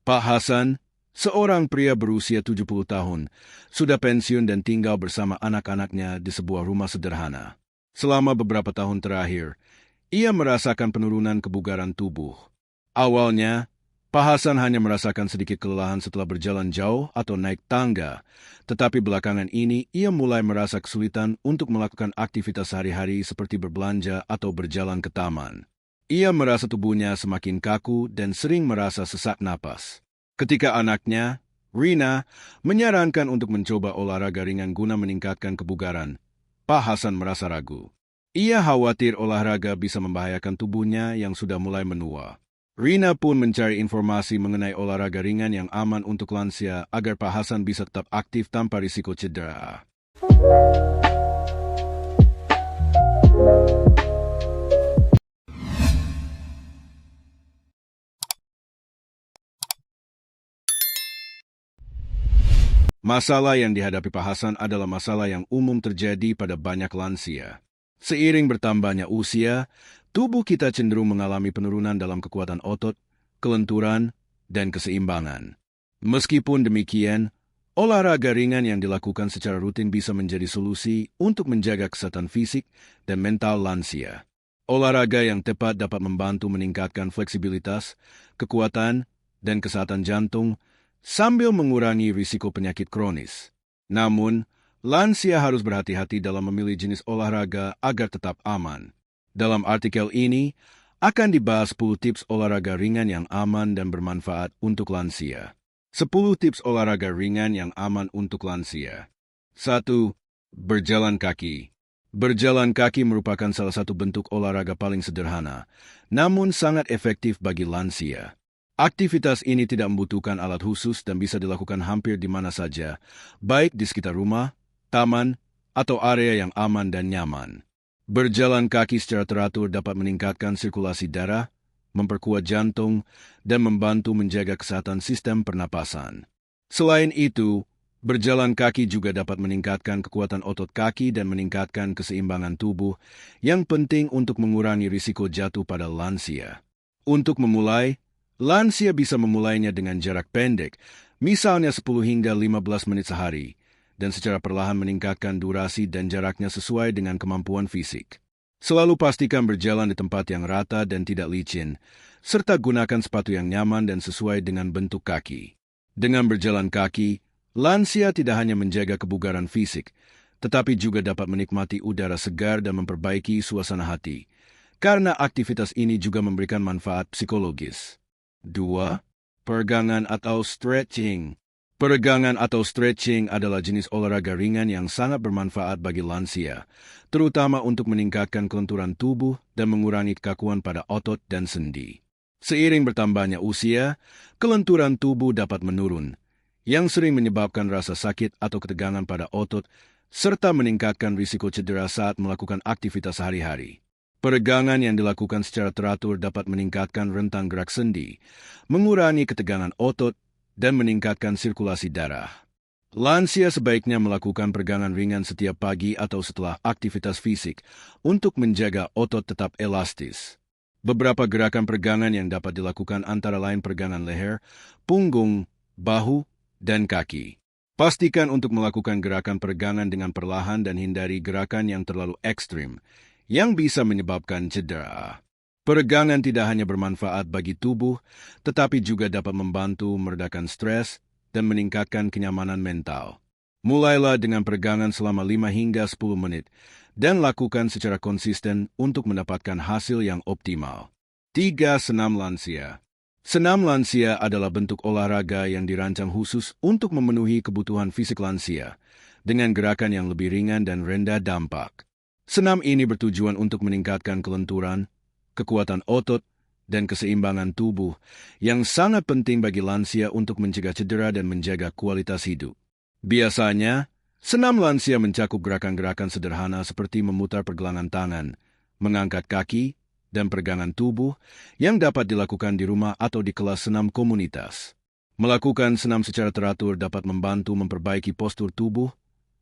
Pak Hasan, seorang pria berusia 70 tahun, sudah pensiun dan tinggal bersama anak-anaknya di sebuah rumah sederhana. Selama beberapa tahun terakhir, ia merasakan penurunan kebugaran tubuh. Awalnya, Pak Hasan hanya merasakan sedikit kelelahan setelah berjalan jauh atau naik tangga, tetapi belakangan ini ia mulai merasa kesulitan untuk melakukan aktivitas sehari-hari seperti berbelanja atau berjalan ke taman. Ia merasa tubuhnya semakin kaku dan sering merasa sesak napas. Ketika anaknya, Rina, menyarankan untuk mencoba olahraga ringan guna meningkatkan kebugaran, Pak Hasan merasa ragu. Ia khawatir olahraga bisa membahayakan tubuhnya yang sudah mulai menua. Rina pun mencari informasi mengenai olahraga ringan yang aman untuk lansia agar Pak Hasan bisa tetap aktif tanpa risiko cedera. Masalah yang dihadapi Pak Hasan adalah masalah yang umum terjadi pada banyak lansia. Seiring bertambahnya usia, tubuh kita cenderung mengalami penurunan dalam kekuatan otot, kelenturan, dan keseimbangan. Meskipun demikian, olahraga ringan yang dilakukan secara rutin bisa menjadi solusi untuk menjaga kesehatan fisik dan mental lansia. Olahraga yang tepat dapat membantu meningkatkan fleksibilitas, kekuatan, dan kesehatan jantung, sambil mengurangi risiko penyakit kronis. Namun, lansia harus berhati-hati dalam memilih jenis olahraga agar tetap aman. Dalam artikel ini, akan dibahas 10 tips olahraga ringan yang aman dan bermanfaat untuk lansia. 10 tips olahraga ringan yang aman untuk lansia. 1. Berjalan kaki. Berjalan kaki merupakan salah satu bentuk olahraga paling sederhana, namun sangat efektif bagi lansia. Aktivitas ini tidak membutuhkan alat khusus dan bisa dilakukan hampir di mana saja, baik di sekitar rumah, taman, atau area yang aman dan nyaman. Berjalan kaki secara teratur dapat meningkatkan sirkulasi darah, memperkuat jantung, dan membantu menjaga kesehatan sistem pernapasan. Selain itu, berjalan kaki juga dapat meningkatkan kekuatan otot kaki dan meningkatkan keseimbangan tubuh, yang penting untuk mengurangi risiko jatuh pada lansia. Untuk memulai, lansia bisa memulainya dengan jarak pendek, misalnya 10 hingga 15 menit sehari, dan secara perlahan meningkatkan durasi dan jaraknya sesuai dengan kemampuan fisik. Selalu pastikan berjalan di tempat yang rata dan tidak licin, serta gunakan sepatu yang nyaman dan sesuai dengan bentuk kaki. Dengan berjalan kaki, lansia tidak hanya menjaga kebugaran fisik, tetapi juga dapat menikmati udara segar dan memperbaiki suasana hati, karena aktivitas ini juga memberikan manfaat psikologis. 2. Peregangan atau stretching. Peregangan atau stretching adalah jenis olahraga ringan yang sangat bermanfaat bagi lansia, terutama untuk meningkatkan kelenturan tubuh dan mengurangi kekakuan pada otot dan sendi. Seiring bertambahnya usia, kelenturan tubuh dapat menurun, yang sering menyebabkan rasa sakit atau ketegangan pada otot, serta meningkatkan risiko cedera saat melakukan aktivitas sehari-hari. Peregangan yang dilakukan secara teratur dapat meningkatkan rentang gerak sendi, mengurangi ketegangan otot, dan meningkatkan sirkulasi darah. Lansia sebaiknya melakukan peregangan ringan setiap pagi atau setelah aktivitas fisik untuk menjaga otot tetap elastis. Beberapa gerakan peregangan yang dapat dilakukan antara lain peregangan leher, punggung, bahu, dan kaki. Pastikan untuk melakukan gerakan peregangan dengan perlahan dan hindari gerakan yang terlalu ekstrim, yang bisa menyebabkan cedera. Peregangan tidak hanya bermanfaat bagi tubuh, tetapi juga dapat membantu meredakan stres dan meningkatkan kenyamanan mental. Mulailah dengan peregangan selama 5 hingga 10 menit, dan lakukan secara konsisten untuk mendapatkan hasil yang optimal. 3. Senam lansia. Senam lansia adalah bentuk olahraga yang dirancang khusus untuk memenuhi kebutuhan fisik lansia, dengan gerakan yang lebih ringan dan rendah dampak. Senam ini bertujuan untuk meningkatkan kelenturan, kekuatan otot, dan keseimbangan tubuh yang sangat penting bagi lansia untuk mencegah cedera dan menjaga kualitas hidup. Biasanya, senam lansia mencakup gerakan-gerakan sederhana seperti memutar pergelangan tangan, mengangkat kaki, dan peregangan tubuh yang dapat dilakukan di rumah atau di kelas senam komunitas. Melakukan senam secara teratur dapat membantu memperbaiki postur tubuh,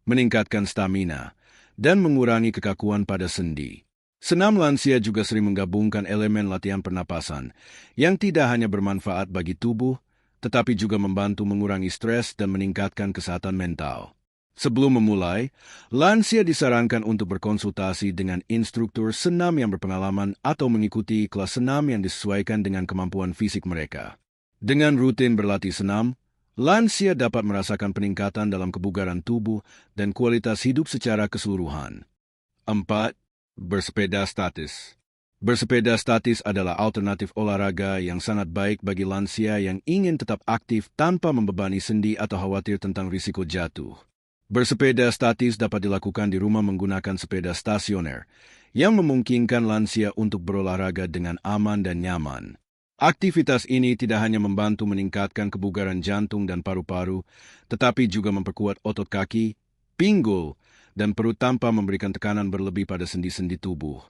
meningkatkan stamina, dan mengurangi kekakuan pada sendi. Senam lansia juga sering menggabungkan elemen latihan pernapasan yang tidak hanya bermanfaat bagi tubuh, tetapi juga membantu mengurangi stres dan meningkatkan kesehatan mental. Sebelum memulai, lansia disarankan untuk berkonsultasi dengan instruktur senam yang berpengalaman atau mengikuti kelas senam yang disesuaikan dengan kemampuan fisik mereka. Dengan rutin berlatih senam, lansia dapat merasakan peningkatan dalam kebugaran tubuh dan kualitas hidup secara keseluruhan. 4. Bersepeda statis. Bersepeda statis adalah alternatif olahraga yang sangat baik bagi lansia yang ingin tetap aktif tanpa membebani sendi atau khawatir tentang risiko jatuh. Bersepeda statis dapat dilakukan di rumah menggunakan sepeda stasioner, yang memungkinkan lansia untuk berolahraga dengan aman dan nyaman. Aktivitas ini tidak hanya membantu meningkatkan kebugaran jantung dan paru-paru, tetapi juga memperkuat otot kaki, pinggul, dan perut tanpa memberikan tekanan berlebih pada sendi-sendi tubuh.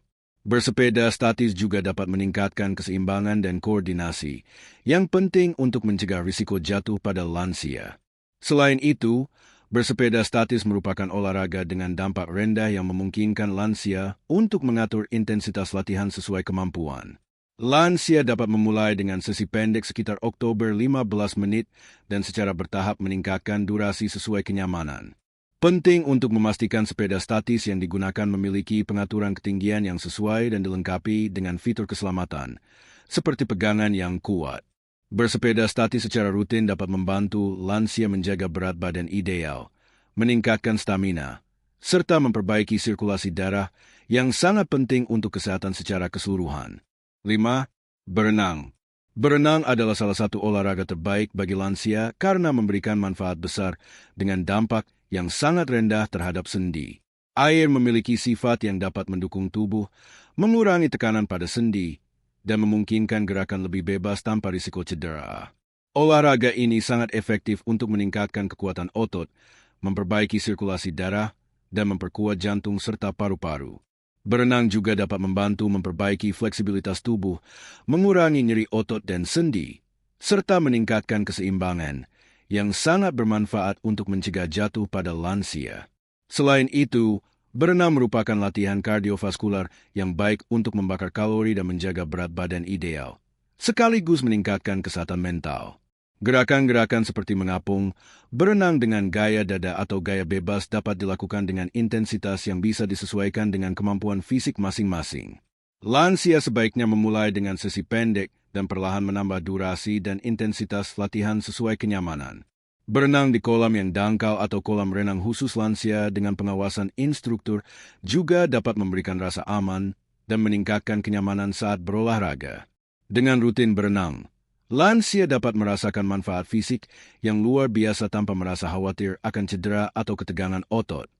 Bersepeda statis juga dapat meningkatkan keseimbangan dan koordinasi, yang penting untuk mencegah risiko jatuh pada lansia. Selain itu, bersepeda statis merupakan olahraga dengan dampak rendah yang memungkinkan lansia untuk mengatur intensitas latihan sesuai kemampuan. Lansia dapat memulai dengan sesi pendek sekitar Oktober 15 menit dan secara bertahap meningkatkan durasi sesuai kenyamanan. Penting untuk memastikan sepeda statis yang digunakan memiliki pengaturan ketinggian yang sesuai dan dilengkapi dengan fitur keselamatan, seperti pegangan yang kuat. Bersepeda statis secara rutin dapat membantu lansia menjaga berat badan ideal, meningkatkan stamina, serta memperbaiki sirkulasi darah yang sangat penting untuk kesehatan secara keseluruhan. 5. Berenang. Berenang adalah salah satu olahraga terbaik bagi lansia karena memberikan manfaat besar dengan dampak yang sangat rendah terhadap sendi. Air memiliki sifat yang dapat mendukung tubuh, mengurangi tekanan pada sendi, dan memungkinkan gerakan lebih bebas tanpa risiko cedera. Olahraga ini sangat efektif untuk meningkatkan kekuatan otot, memperbaiki sirkulasi darah, dan memperkuat jantung serta paru-paru. Berenang juga dapat membantu memperbaiki fleksibilitas tubuh, mengurangi nyeri otot dan sendi, serta meningkatkan keseimbangan, yang sangat bermanfaat untuk mencegah jatuh pada lansia. Selain itu, berenang merupakan latihan kardiovaskular yang baik untuk membakar kalori dan menjaga berat badan ideal, sekaligus meningkatkan kesehatan mental. Gerakan-gerakan seperti mengapung, berenang dengan gaya dada atau gaya bebas dapat dilakukan dengan intensitas yang bisa disesuaikan dengan kemampuan fisik masing-masing. Lansia sebaiknya memulai dengan sesi pendek dan perlahan menambah durasi dan intensitas latihan sesuai kenyamanan. Berenang di kolam yang dangkal atau kolam renang khusus lansia dengan pengawasan instruktur juga dapat memberikan rasa aman dan meningkatkan kenyamanan saat berolahraga. Dengan rutin berenang, lansia dapat merasakan manfaat fisik yang luar biasa tanpa merasa khawatir akan cedera atau ketegangan otot.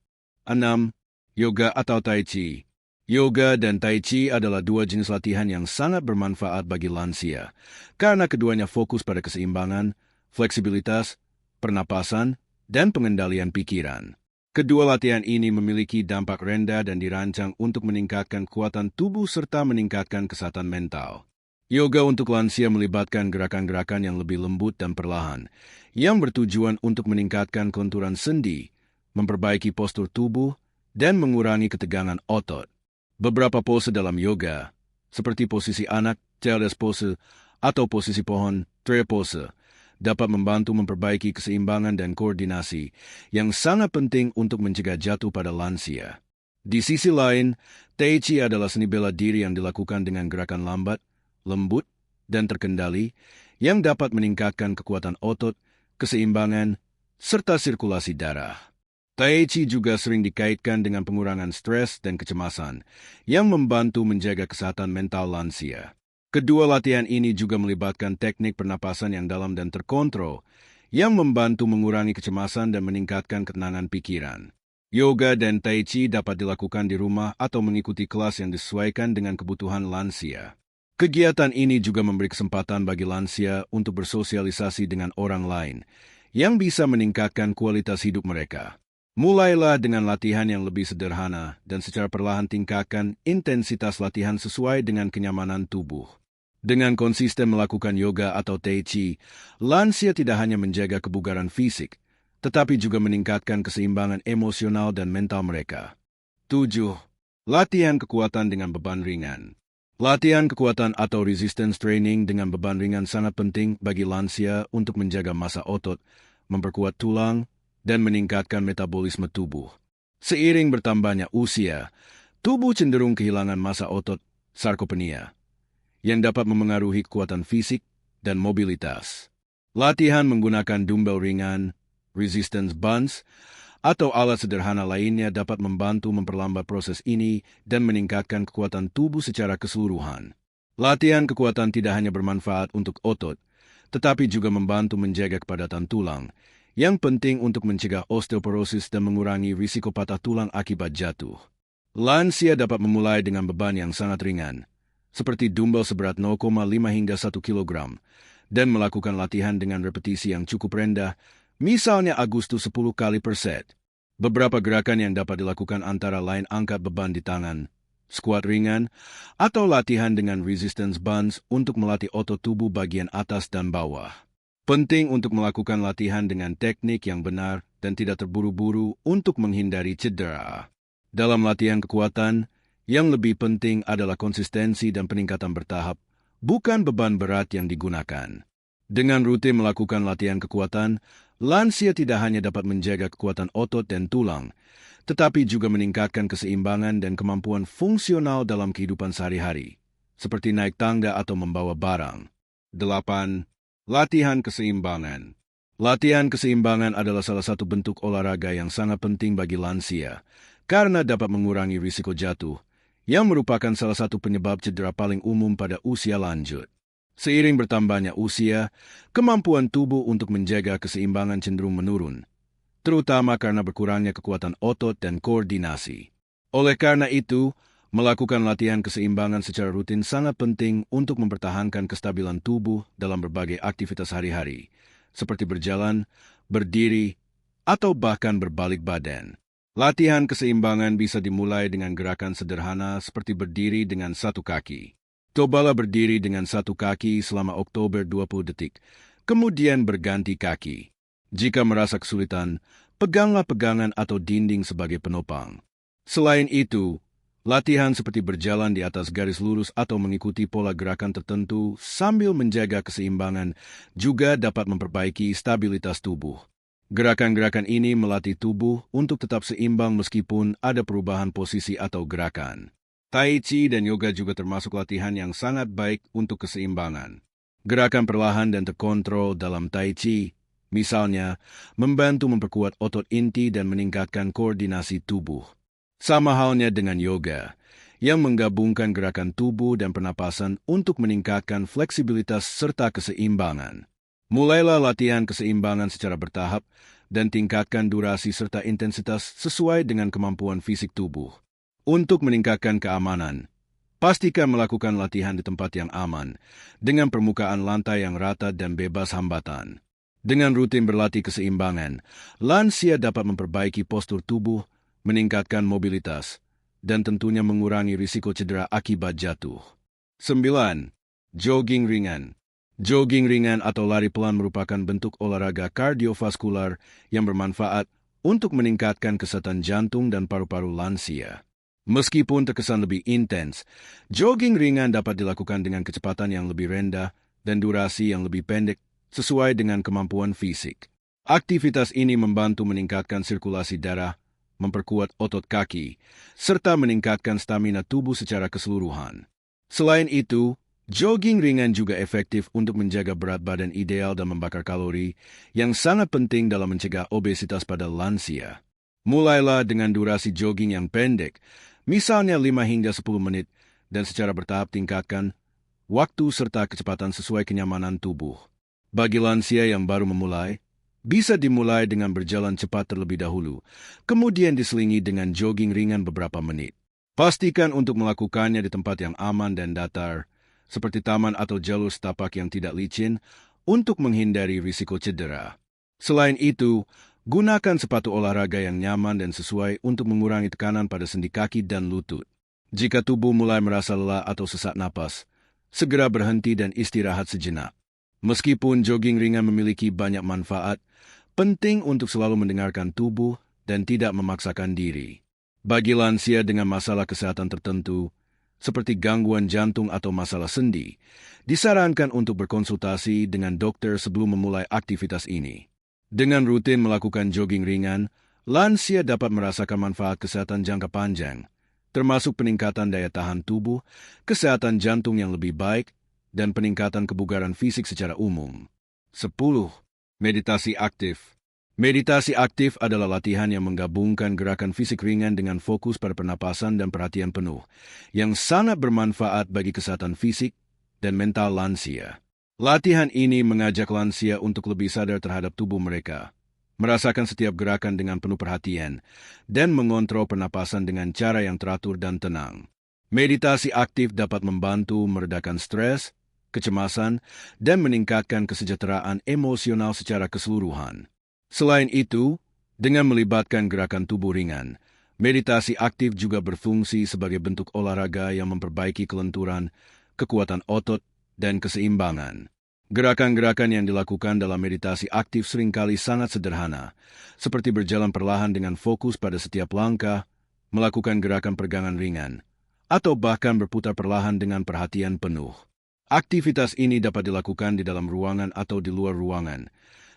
6. Yoga atau Tai Chi. Yoga dan Tai Chi adalah dua jenis latihan yang sangat bermanfaat bagi lansia, karena keduanya fokus pada keseimbangan, fleksibilitas, pernapasan, dan pengendalian pikiran. Kedua latihan ini memiliki dampak rendah dan dirancang untuk meningkatkan kekuatan tubuh serta meningkatkan kesehatan mental. Yoga untuk lansia melibatkan gerakan-gerakan yang lebih lembut dan perlahan, yang bertujuan untuk meningkatkan konturan sendi, memperbaiki postur tubuh, dan mengurangi ketegangan otot. Beberapa pose dalam yoga, seperti posisi anak, child's pose, atau posisi pohon, tree pose, dapat membantu memperbaiki keseimbangan dan koordinasi yang sangat penting untuk mencegah jatuh pada lansia. Di sisi lain, Tai Chi adalah seni bela diri yang dilakukan dengan gerakan lambat, lembut, dan terkendali yang dapat meningkatkan kekuatan otot, keseimbangan, serta sirkulasi darah. Tai Chi juga sering dikaitkan dengan pengurangan stres dan kecemasan yang membantu menjaga kesehatan mental lansia. Kedua latihan ini juga melibatkan teknik pernapasan yang dalam dan terkontrol yang membantu mengurangi kecemasan dan meningkatkan ketenangan pikiran. Yoga dan Tai Chi dapat dilakukan di rumah atau mengikuti kelas yang disesuaikan dengan kebutuhan lansia. Kegiatan ini juga memberi kesempatan bagi lansia untuk bersosialisasi dengan orang lain yang bisa meningkatkan kualitas hidup mereka. Mulailah dengan latihan yang lebih sederhana dan secara perlahan tingkatkan intensitas latihan sesuai dengan kenyamanan tubuh. Dengan konsisten melakukan yoga atau Tai Chi, lansia tidak hanya menjaga kebugaran fisik, tetapi juga meningkatkan keseimbangan emosional dan mental mereka. 7. Latihan kekuatan dengan beban ringan. Latihan kekuatan atau resistance training dengan beban ringan sangat penting bagi lansia untuk menjaga massa otot, memperkuat tulang, dan meningkatkan metabolisme tubuh. Seiring bertambahnya usia, tubuh cenderung kehilangan massa otot, sarkopenia, yang dapat memengaruhi kekuatan fisik dan mobilitas. Latihan menggunakan dumbbell ringan, resistance bands, atau alat sederhana lainnya dapat membantu memperlambat proses ini dan meningkatkan kekuatan tubuh secara keseluruhan. Latihan kekuatan tidak hanya bermanfaat untuk otot, tetapi juga membantu menjaga kepadatan tulang, yang penting untuk mencegah osteoporosis dan mengurangi risiko patah tulang akibat jatuh. Lansia dapat memulai dengan beban yang sangat ringan, seperti dumbbell seberat 0,5 hingga 1 kg, dan melakukan latihan dengan repetisi yang cukup rendah, misalnya Agustus 10 kali per set. Beberapa gerakan yang dapat dilakukan antara lain angkat beban di tangan, squat ringan, atau latihan dengan resistance bands untuk melatih otot tubuh bagian atas dan bawah. Penting untuk melakukan latihan dengan teknik yang benar dan tidak terburu-buru untuk menghindari cedera. Dalam latihan kekuatan, yang lebih penting adalah konsistensi dan peningkatan bertahap, bukan beban berat yang digunakan. Dengan rutin melakukan latihan kekuatan, lansia tidak hanya dapat menjaga kekuatan otot dan tulang, tetapi juga meningkatkan keseimbangan dan kemampuan fungsional dalam kehidupan sehari-hari, seperti naik tangga atau membawa barang. 8. Latihan keseimbangan. Latihan keseimbangan adalah salah satu bentuk olahraga yang sangat penting bagi lansia, karena dapat mengurangi risiko jatuh, yang merupakan salah satu penyebab cedera paling umum pada usia lanjut. Seiring bertambahnya usia, kemampuan tubuh untuk menjaga keseimbangan cenderung menurun, terutama karena berkurangnya kekuatan otot dan koordinasi. Oleh karena itu, melakukan latihan keseimbangan secara rutin sangat penting untuk mempertahankan kestabilan tubuh dalam berbagai aktivitas sehari-hari, seperti berjalan, berdiri, atau bahkan berbalik badan. Latihan keseimbangan bisa dimulai dengan gerakan sederhana seperti berdiri dengan satu kaki. Cobalah berdiri dengan satu kaki selama Oktober 20 detik, kemudian berganti kaki. Jika merasa kesulitan, peganglah pegangan atau dinding sebagai penopang. Selain itu, latihan seperti berjalan di atas garis lurus atau mengikuti pola gerakan tertentu sambil menjaga keseimbangan juga dapat memperbaiki stabilitas tubuh. Gerakan-gerakan ini melatih tubuh untuk tetap seimbang meskipun ada perubahan posisi atau gerakan. Tai Chi dan yoga juga termasuk latihan yang sangat baik untuk keseimbangan. Gerakan perlahan dan terkontrol dalam Tai Chi, misalnya, membantu memperkuat otot inti dan meningkatkan koordinasi tubuh. Sama halnya dengan yoga, yang menggabungkan gerakan tubuh dan pernapasan untuk meningkatkan fleksibilitas serta keseimbangan. Mulailah latihan keseimbangan secara bertahap dan tingkatkan durasi serta intensitas sesuai dengan kemampuan fisik tubuh. Untuk meningkatkan keamanan, pastikan melakukan latihan di tempat yang aman, dengan permukaan lantai yang rata dan bebas hambatan. Dengan rutin berlatih keseimbangan, lansia dapat memperbaiki postur tubuh, meningkatkan mobilitas, dan tentunya mengurangi risiko cedera akibat jatuh. 9. Jogging ringan. Jogging ringan atau lari pelan merupakan bentuk olahraga kardiovaskular yang bermanfaat untuk meningkatkan kesehatan jantung dan paru-paru lansia. Meskipun terkesan lebih intens, jogging ringan dapat dilakukan dengan kecepatan yang lebih rendah dan durasi yang lebih pendek sesuai dengan kemampuan fisik. Aktivitas ini membantu meningkatkan sirkulasi darah, memperkuat otot kaki, serta meningkatkan stamina tubuh secara keseluruhan. Selain itu, jogging ringan juga efektif untuk menjaga berat badan ideal dan membakar kalori, yang sangat penting dalam mencegah obesitas pada lansia. Mulailah dengan durasi jogging yang pendek, misalnya 5 hingga 10 menit, dan secara bertahap tingkatkan waktu serta kecepatan sesuai kenyamanan tubuh. Bagi lansia yang baru memulai, bisa dimulai dengan berjalan cepat terlebih dahulu, kemudian diselingi dengan jogging ringan beberapa menit. Pastikan untuk melakukannya di tempat yang aman dan datar, seperti taman atau jalur setapak yang tidak licin, untuk menghindari risiko cedera. Selain itu, gunakan sepatu olahraga yang nyaman dan sesuai untuk mengurangi tekanan pada sendi kaki dan lutut. Jika tubuh mulai merasa lelah atau sesak napas, segera berhenti dan istirahat sejenak. Meskipun jogging ringan memiliki banyak manfaat, penting untuk selalu mendengarkan tubuh dan tidak memaksakan diri. Bagi lansia dengan masalah kesehatan tertentu, seperti gangguan jantung atau masalah sendi, disarankan untuk berkonsultasi dengan dokter sebelum memulai aktivitas ini. Dengan rutin melakukan jogging ringan, lansia dapat merasakan manfaat kesehatan jangka panjang, termasuk peningkatan daya tahan tubuh, kesehatan jantung yang lebih baik, dan peningkatan kebugaran fisik secara umum. 10. Meditasi aktif. Meditasi aktif adalah latihan yang menggabungkan gerakan fisik ringan dengan fokus pada pernapasan dan perhatian penuh, yang sangat bermanfaat bagi kesehatan fisik dan mental lansia. Latihan ini mengajak lansia untuk lebih sadar terhadap tubuh mereka, merasakan setiap gerakan dengan penuh perhatian, dan mengontrol pernapasan dengan cara yang teratur dan tenang. Meditasi aktif dapat membantu meredakan stres, kecemasan, dan meningkatkan kesejahteraan emosional secara keseluruhan. Selain itu, dengan melibatkan gerakan tubuh ringan, meditasi aktif juga berfungsi sebagai bentuk olahraga yang memperbaiki kelenturan, kekuatan otot, dan keseimbangan. Gerakan-gerakan yang dilakukan dalam meditasi aktif seringkali sangat sederhana, seperti berjalan perlahan dengan fokus pada setiap langkah, melakukan gerakan peregangan ringan, atau bahkan berputar perlahan dengan perhatian penuh. Aktivitas ini dapat dilakukan di dalam ruangan atau di luar ruangan,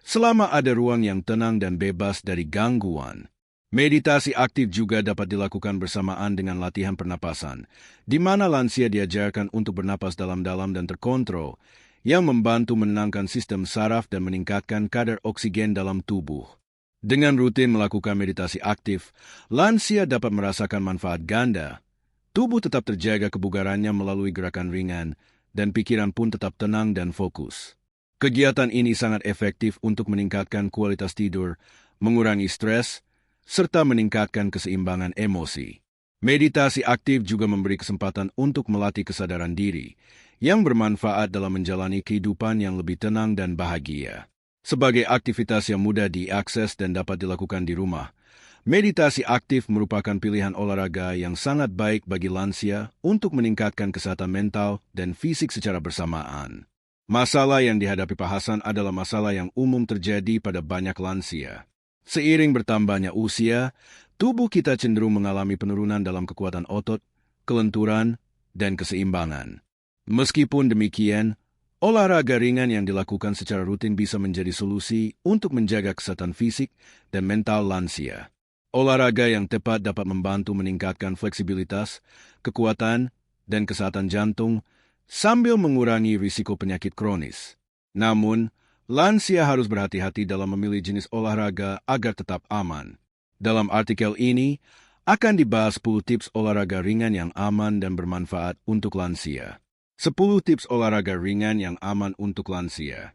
selama ada ruang yang tenang dan bebas dari gangguan. Meditasi aktif juga dapat dilakukan bersamaan dengan latihan pernapasan, di mana lansia diajarkan untuk bernapas dalam-dalam dan terkontrol, yang membantu menenangkan sistem saraf dan meningkatkan kadar oksigen dalam tubuh. Dengan rutin melakukan meditasi aktif, lansia dapat merasakan manfaat ganda. Tubuh tetap terjaga kebugarannya melalui gerakan ringan, dan pikiran pun tetap tenang dan fokus. Kegiatan ini sangat efektif untuk meningkatkan kualitas tidur, mengurangi stres, serta meningkatkan keseimbangan emosi. Meditasi aktif juga memberi kesempatan untuk melatih kesadaran diri, yang bermanfaat dalam menjalani kehidupan yang lebih tenang dan bahagia. Sebagai aktivitas yang mudah diakses dan dapat dilakukan di rumah, meditasi aktif merupakan pilihan olahraga yang sangat baik bagi lansia untuk meningkatkan kesehatan mental dan fisik secara bersamaan. Masalah yang dihadapi Pak Hasan adalah masalah yang umum terjadi pada banyak lansia. Seiring bertambahnya usia, tubuh kita cenderung mengalami penurunan dalam kekuatan otot, kelenturan, dan keseimbangan. Meskipun demikian, olahraga ringan yang dilakukan secara rutin bisa menjadi solusi untuk menjaga kesehatan fisik dan mental lansia. Olahraga yang tepat dapat membantu meningkatkan fleksibilitas, kekuatan, dan kesehatan jantung sambil mengurangi risiko penyakit kronis. Namun, lansia harus berhati-hati dalam memilih jenis olahraga agar tetap aman. Dalam artikel ini, akan dibahas 10 tips olahraga ringan yang aman dan bermanfaat untuk lansia. 10 tips olahraga ringan yang aman untuk lansia.